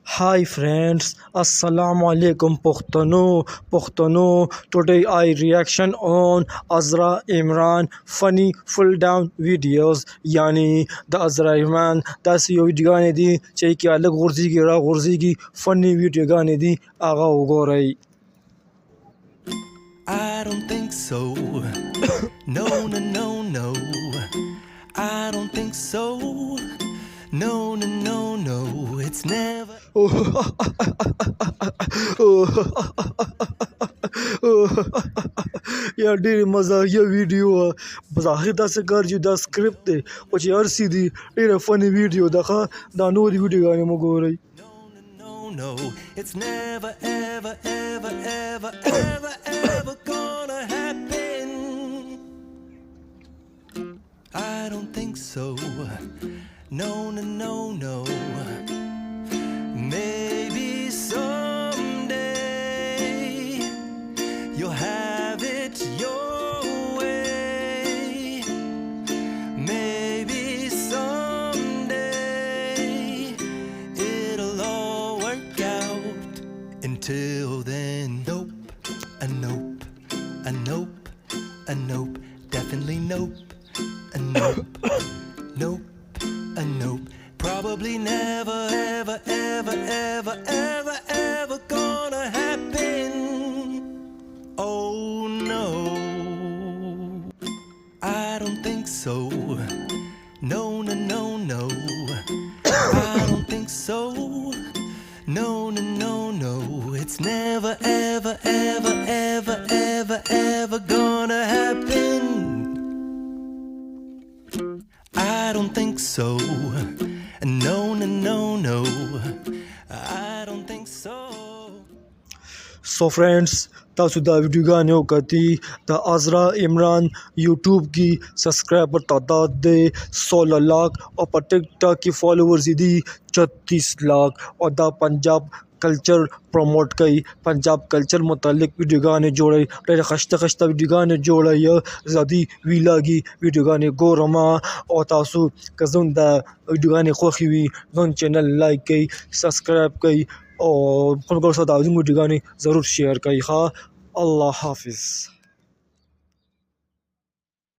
Hi friends, Assalamu alaikum Pochtano. Today I reaction on Azra Imran funny full down videos. Yani the Azra Imran that's your video gaane di chahi ki alag gurzi ki ra gurzi ki funny video gaane di aga ugo rahi. I don't think so. No, no, no, no. I don't think so. No, no, no, no. It's never. यार ډېرې مزاحیه ویډیو وه مزاحیه داسې کار چې دا سکرپټ دی خو چې هر څه دي ډېره فني ویډیو ده ښه دا نورې ویډیوګانې مو ګورئ No, no, it's never, ever, ever, ever, ever, ever gonna happen. I don't think so. No, no, no, no. Maybe someday you'll have it your way. Maybe someday it'll all work out. Until then, nope, a nope, a nope, a nope, definitely nope, a nope, nope, a nope. Probably never, ever, ever, ever, ever, ever gonna happen. Oh no, I don't think so. No, no, no, no. I don't think so. No, no, no, no. It's never, ever, ever, ever, ever, ever gonna happen. I don't think so. No, no, no, no. I don't think so. So friends تاسو دا ویډیوګانې وکتي د عزرا عمران یوټیوب کی سبسکرائبر تعداد دی 16 lakh और पर TikTok की followers दी 36 लाख और دا Punjab culture promote कई Punjab culture मुतालिक वीडियोगाने जोड़े ढेर खस्ता खस्ता वीडियोगाने जोड़े ज़्यादा वीलागी वीडियोगाने गोरमा और तासु कज़ुन दा वीडियोगाने खोखी हुई जोन चैनल लाइक कई सब्सक्राइब कई और वीडियोगाने ज़रूर शेयर कई खा अल्लाह हाफिज़।